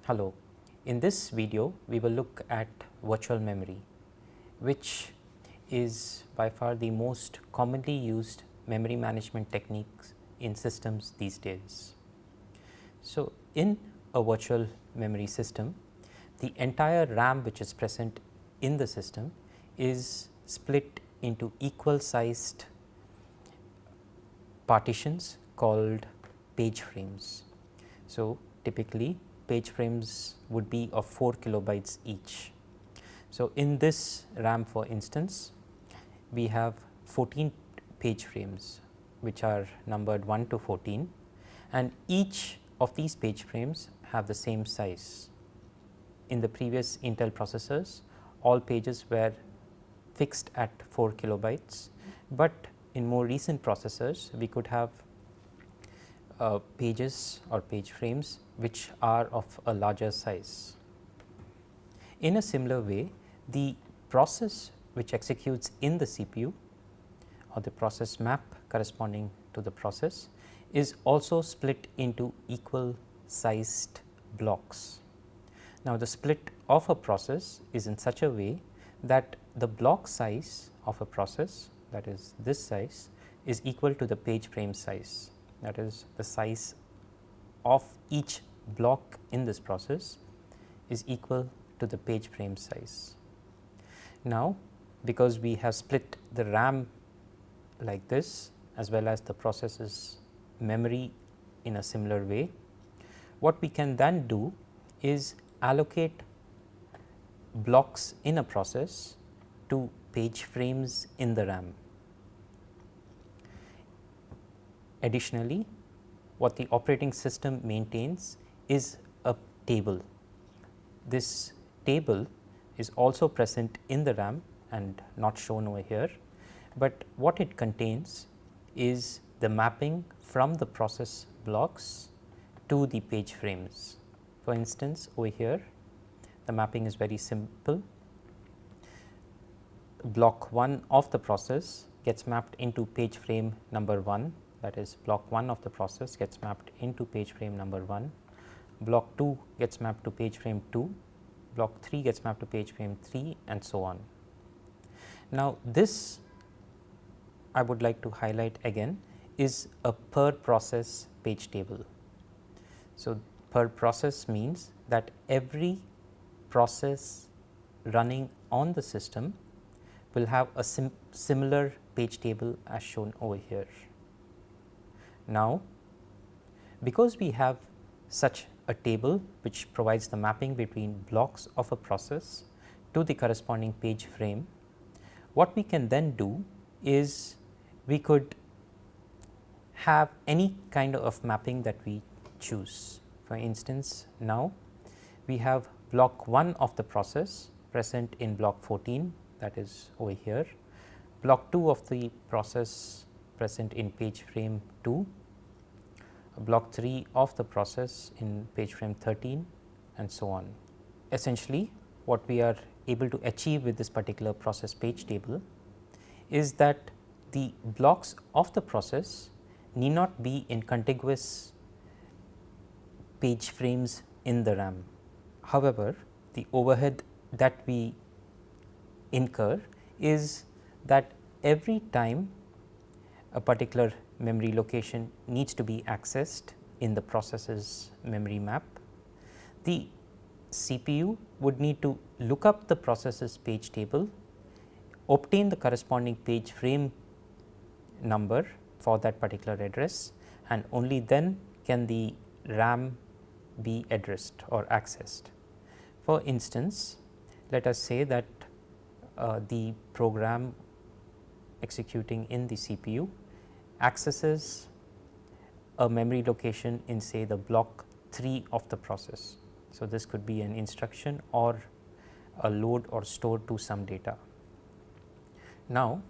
Hello, in this video we will look at virtual memory, which is by far the most commonly used memory management techniques in systems these days. So, in a virtual memory system, the entire RAM which is present in the system is split into equal sized partitions called page frames. So, typically page frames would be of 4 kilobytes each. So, in this RAM for instance, we have 14 page frames which are numbered 1 to 14, and each of these page frames have the same size. In the previous Intel processors, all pages were fixed at 4 kilobytes, but in more recent processors we could have pages or page frames which are of a larger size. In a similar way, the process which executes in the CPU or the process map corresponding to the process is also split into equal sized blocks. Now, the split of a process is in such a way that the block size of a process, that is this size, is equal to the page frame size, that is the size of each block in this process is equal to the page frame size. Now, because we have split the RAM like this as well as the process's memory in a similar way, what we can then do is allocate blocks in a process to page frames in the RAM. Additionally, what the operating system maintains is a table. This table is also present in the RAM and not shown over here, but what it contains is the mapping from the process blocks to the page frames. For instance, over here the mapping is very simple. Block 1 of the process gets mapped into page frame number 1, that is block 1 of the process gets mapped into page frame number 1, block 2 gets mapped to page frame 2, block 3 gets mapped to page frame 3, and so on. Now, this I would like to highlight again is a per process page table. So, per process means that every process running on the system will have a similar page table as shown over here. Now, because we have such a table which provides the mapping between blocks of a process to the corresponding page frame, what we can then do is we could have any kind of mapping that we choose. For instance, now we have block 1 of the process present in block 14, that is over here, block 2 of the process present in page frame 2, block 3 of the process in page frame 13, and so on. Essentially, what we are able to achieve with this particular process page table is that the blocks of the process need not be in contiguous page frames in the RAM. However, the overhead that we incur is that every time a particular memory location needs to be accessed in the process's memory map, the CPU would need to look up the process's page table, obtain the corresponding page frame number for that particular address, and only then can the RAM be addressed or accessed. For instance, let us say that the program executing in the CPU accesses a memory location in, say, the block 3 of the process. So, this could be an instruction or a load or store to some data. Now,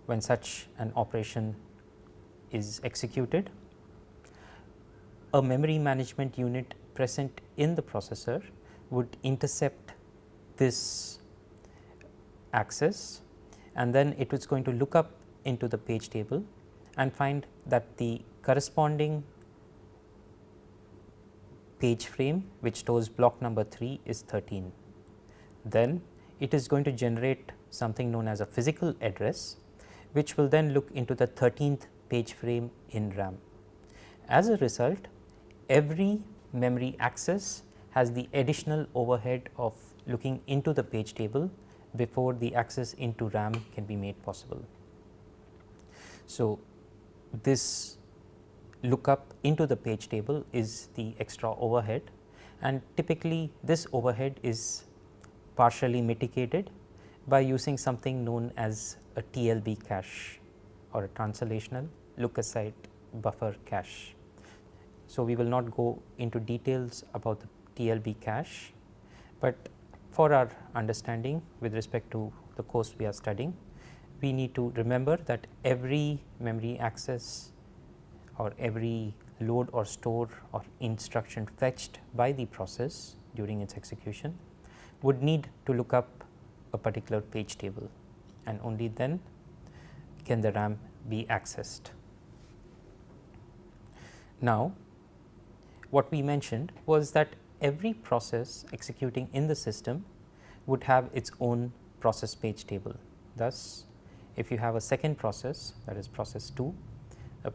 when such an operation is executed, a memory management unit present in the processor would intercept this access, and then it was going to look up into the page table and find that the corresponding page frame which stores block number 3 is 13. Then it is going to generate something known as a physical address, which will then look into the 13th page frame in RAM. As a result, every memory access has the additional overhead of looking into the page table before the access into RAM can be made possible. So, this lookup into the page table is the extra overhead, and typically this overhead is partially mitigated by using something known as a TLB cache or a translational look aside buffer cache. So, we will not go into details about the TLB cache, but for our understanding with respect to the course we are studying, we need to remember that every memory access or every load or store or instruction fetched by the process during its execution would need to look up a particular page table, and only then can the RAM be accessed. Now, what we mentioned was that every process executing in the system would have its own process page table. Thus, if you have a second process, that is process 2,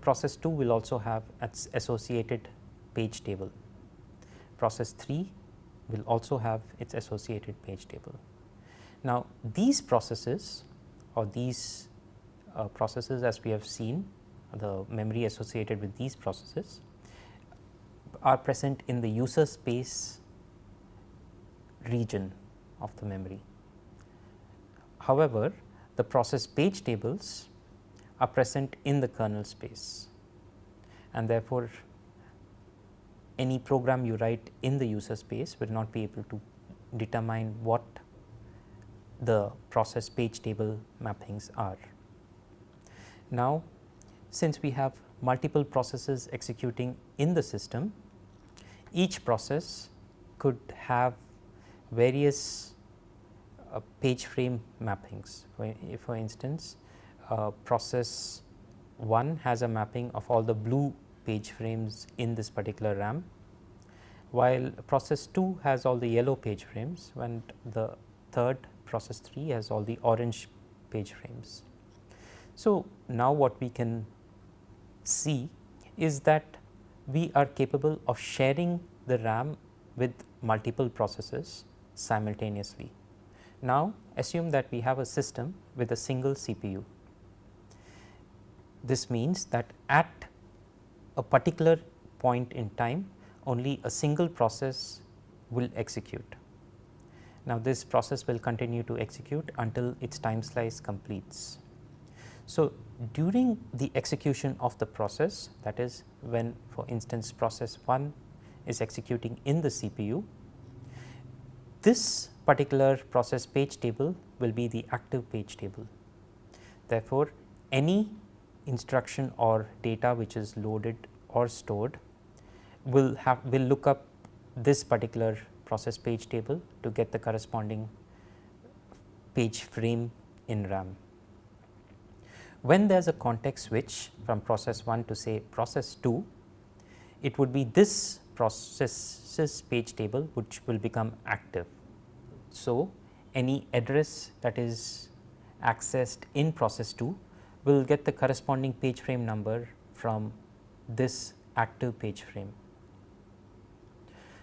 process 2 will also have its associated page table. Process 3 will also have its associated page table. Now, these processes or these processes, as we have seen, the memory associated with these processes are present in the user space region of the memory. However, the process page tables are present in the kernel space, and therefore, any program you write in the user space will not be able to determine what the process page table mappings are. Now, since we have multiple processes executing in the system, each process could have various page frame mappings. For instance, process 1 has a mapping of all the blue page frames in this particular RAM, while process 2 has all the yellow page frames, and the third process 3 has all the orange page frames. So, now what we can see is that we are capable of sharing the RAM with multiple processes simultaneously. Now, assume that we have a system with a single CPU. This means that at a particular point in time, only a single process will execute. Now, this process will continue to execute until its time slice completes. So, during the execution of the process, that is when, for instance, process 1 is executing in the CPU, this particular process page table will be the active page table. Therefore, any instruction or data which is loaded or stored will look up this particular process page table to get the corresponding page frame in RAM. When there is a context switch from process 1 to say process 2, it would be this process's page table which will become active. So, any address that is accessed in process 2 will get the corresponding page frame number from this active page frame.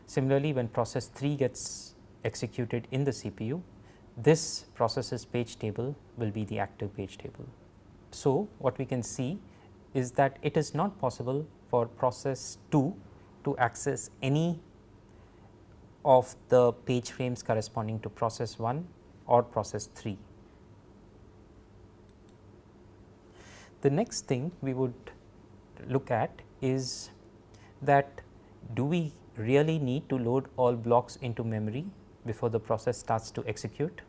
Similarly, when process 3 gets executed in the CPU, this process's page table will be the active page table. So, what we can see is that it is not possible for process 2 to access any of the page frames corresponding to process 1 or process 3. The next thing we would look at is that do we really need to load all blocks into memory before the process starts to execute?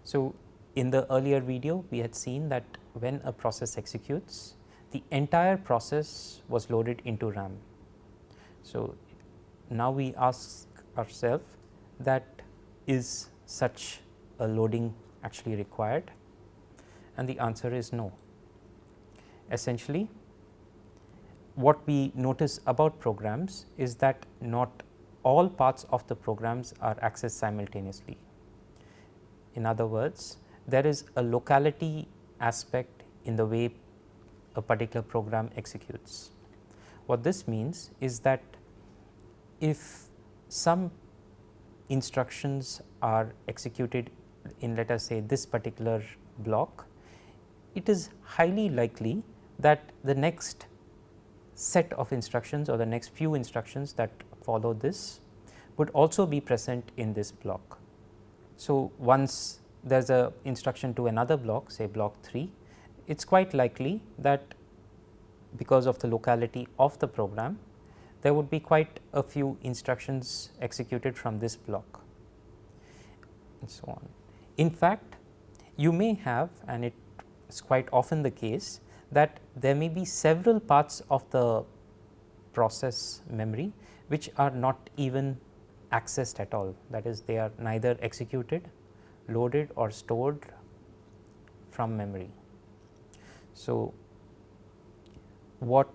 So, in the earlier video we had seen that when a process executes, the entire process was loaded into RAM. So, now we ask ourselves that is such a loading actually required, and the answer is no. Essentially, what we notice about programs is that not all parts of the programs are accessed simultaneously. In other words, there is a locality aspect in the way a particular program executes. What this means is that if some instructions are executed in, let us say, this particular block, it is highly likely that the next set of instructions or the next few instructions that follow this would also be present in this block. So, once there is a instruction to another block, say block 3, it is quite likely that because of the locality of the program, there would be quite a few instructions executed from this block and so on. In fact, you may have, and it is quite often the case, that there may be several parts of the process memory which are not even accessed at all, that is, they are neither executed, loaded or stored from memory. So, what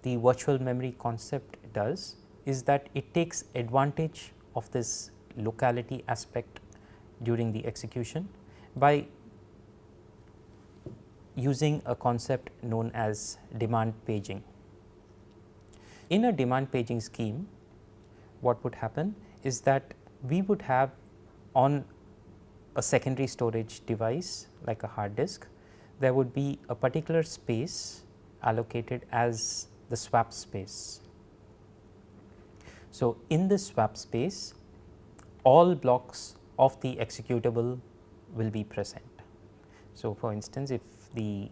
the virtual memory concept does is that it takes advantage of this locality aspect during the execution by using a concept known as demand paging. In a demand paging scheme, what would happen is that we would have on a secondary storage device like a hard disk, there would be a particular space allocated as the swap space. So, in this swap space, all blocks of the executable will be present. So, for instance, if the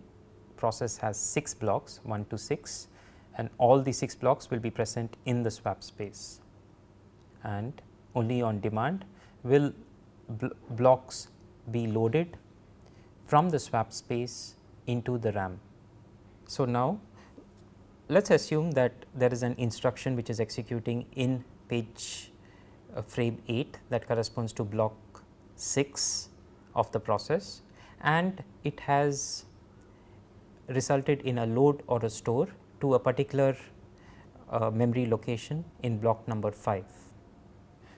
process has 6 blocks 1 to 6, and all the 6 blocks will be present in the swap space, and only on demand will blocks be loaded from the swap space into the RAM. So, now let us assume that there is an instruction which is executing in page frame 8 that corresponds to block 6 of the process, and it has resulted in a load or a store to a particular memory location in block number 5.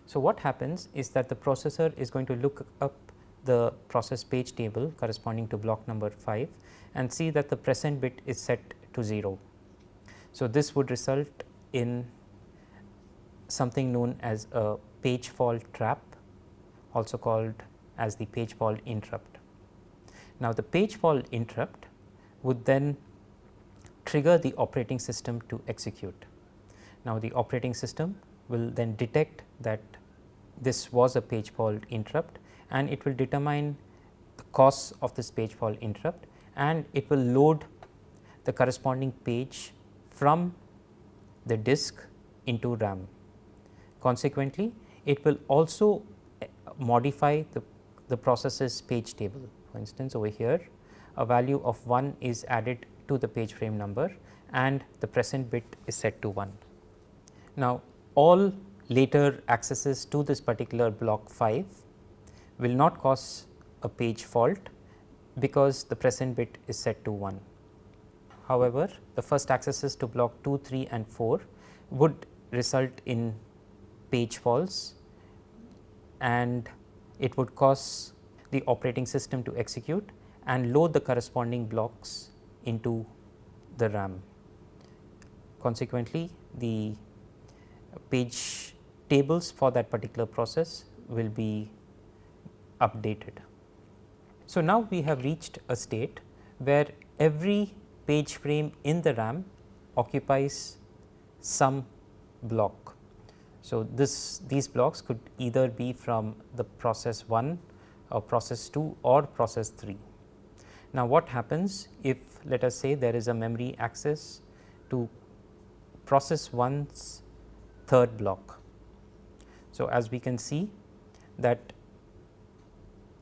So, what happens is that the processor is going to look up the process page table corresponding to block number 5 and see that the present bit is set to 0. So, this would result in something known as a page fault trap, also called as the page fault interrupt. Now, the page fault interrupt would then trigger the operating system to execute. Now, the operating system will then detect that this was a page fault interrupt, and it will determine the cause of this page fault interrupt, and it will load the corresponding page from the disk into RAM. Consequently, it will also modify the process's page table. For instance, over here a value of 1 is added to the page frame number and the present bit is set to 1. Now, all later accesses to this particular block 5 will not cause a page fault because the present bit is set to 1. However, the first accesses to block 2, 3 and 4 would result in page faults, and it would cause the operating system to execute and load the corresponding blocks into the RAM. Consequently, the page tables for that particular process will be updated. So, now we have reached a state where every page frame in the RAM occupies some block. So, these blocks could either be from the process 1 or process 2 or process 3. Now, what happens if, let us say, there is a memory access to process 1's third block. So, as we can see that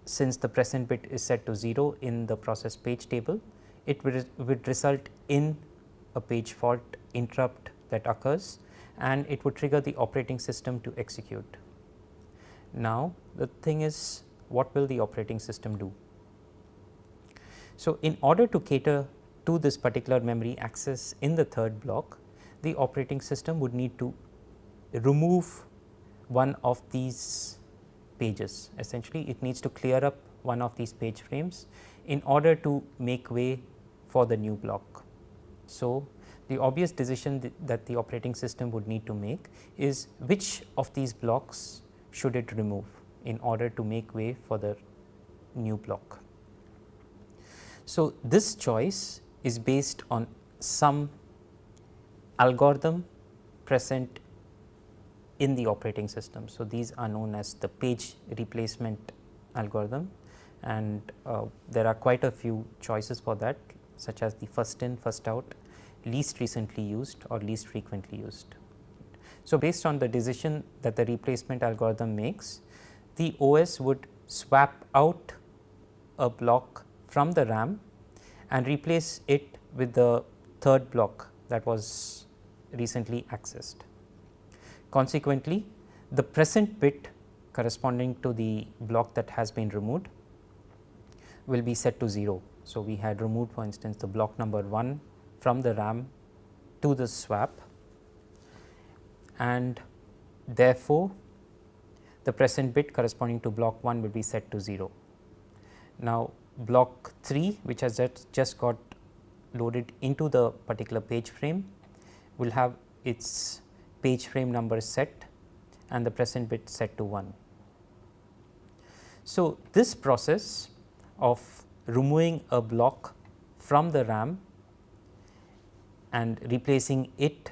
since the present bit is set to 0 in the process page table, it would result in a page fault interrupt that occurs, and it would trigger the operating system to execute. Now, the thing is, what will the operating system do? So, in order to cater to this particular memory access in the third block, the operating system would need to remove one of these pages. Essentially, it needs to clear up one of these page frames in order to make way for the new block. So, the obvious decision that the operating system would need to make is which of these blocks should it remove in order to make way for the new block. So, this choice is based on some algorithm present in the operating system. So, these are known as the page replacement algorithm, and there are quite a few choices for that, such as the first in first out, least recently used or least frequently used. So, based on the decision that the replacement algorithm makes, the OS would swap out a block from the RAM and replace it with the third block that was recently accessed. Consequently, the present bit corresponding to the block that has been removed will be set to 0. So, we had removed, for instance, the block number 1 from the RAM to the swap, and therefore, the present bit corresponding to block 1 will be set to 0. Now, block 3, which has just got loaded into the particular page frame, will have its page frame number set and the present bit set to 1. So, this process of removing a block from the RAM and replacing it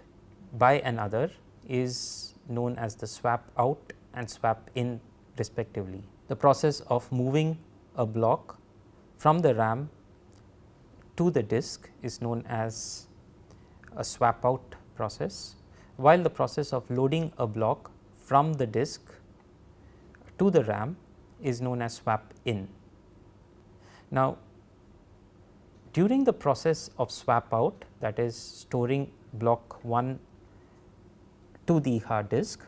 by another is known as the swap out and swap in respectively. The process of moving a block from the RAM to the disk is known as a swap out process, while the process of loading a block from the disk to the RAM is known as swap in. Now, during the process of swap out, that is storing block 1 to the hard disk,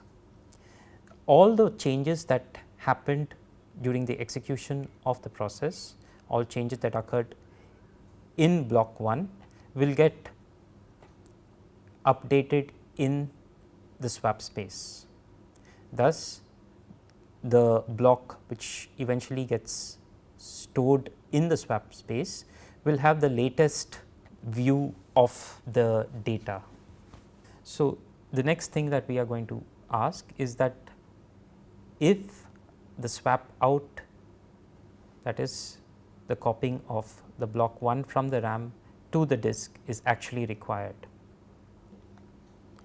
all the changes that happened during the execution of the process, all changes that occurred in block 1 will get updated in the swap space. Thus, the block which eventually gets stored in the swap space will have the latest view of the data. So, the next thing that we are going to ask is that if the swap out, that is the copying of the block 1 from the RAM to the disk, is actually required.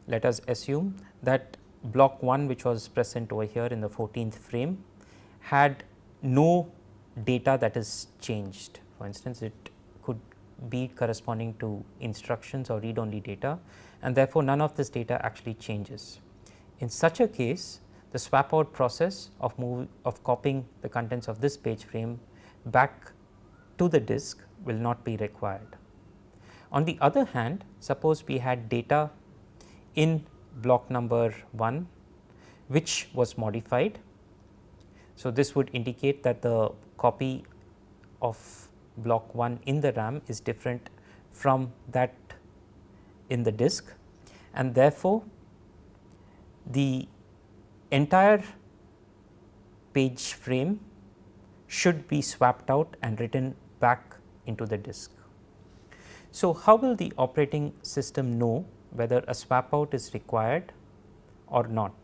Let us assume that block 1, which was present over here in the 14th frame, had no data that is changed. For instance, it could be corresponding to instructions or read only data, and therefore, none of this data actually changes. In such a case, the swap out process of copying the contents of this page frame back to the disk will not be required. On the other hand, suppose we had data in block number 1 which was modified. So, this would indicate that the copy of block 1 in the RAM is different from that in the disk, and therefore, the entire page frame should be swapped out and written back into the disk. So, how will the operating system know whether a swap out is required or not?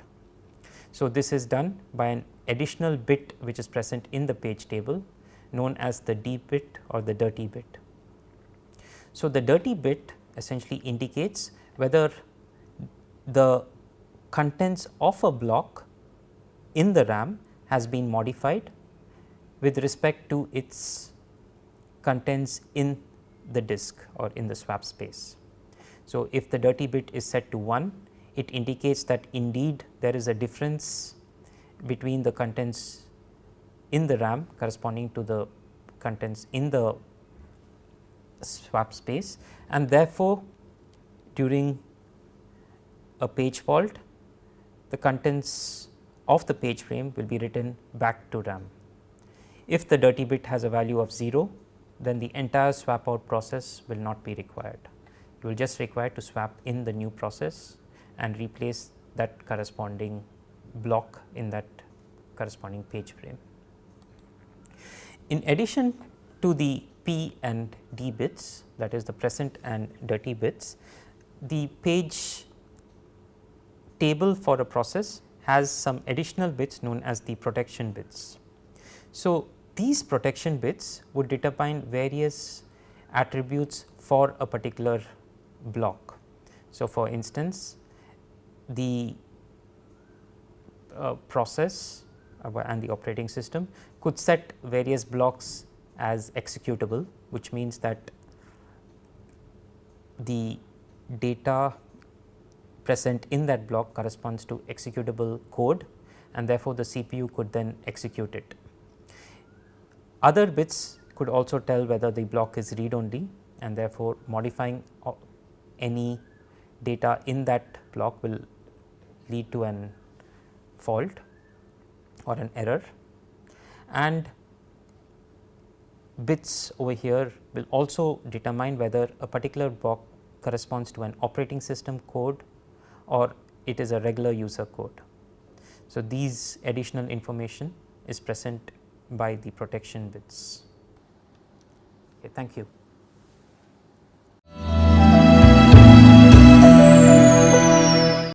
So, this is done by an additional bit which is present in the page table, known as the D bit or the dirty bit. So, the dirty bit essentially indicates whether the contents of a block in the RAM has been modified with respect to its contents in the disk or in the swap space. So, if the dirty bit is set to 1, it indicates that indeed there is a difference between the contents in the RAM corresponding to the contents in the swap space, and therefore, during a page fault, the contents of the page frame will be written back to RAM. If the dirty bit has a value of 0, then the entire swap out process will not be required. You will just require to swap in the new process and replace that corresponding block in that corresponding page frame. In addition to the P and D bits, that is the present and dirty bits, the page table for a process has some additional bits known as the protection bits. So, these protection bits would determine various attributes for a particular block. So, for instance, the process and the operating system could set various blocks as executable, which means that the data present in that block corresponds to executable code, and therefore, the CPU could then execute it. Other bits could also tell whether the block is read only, and therefore, modifying any data in that block will lead to an fault or an error, and bits over here will also determine whether a particular block corresponds to an operating system code or it is a regular user code. So, these additional information is present by the protection bits. Okay, thank you.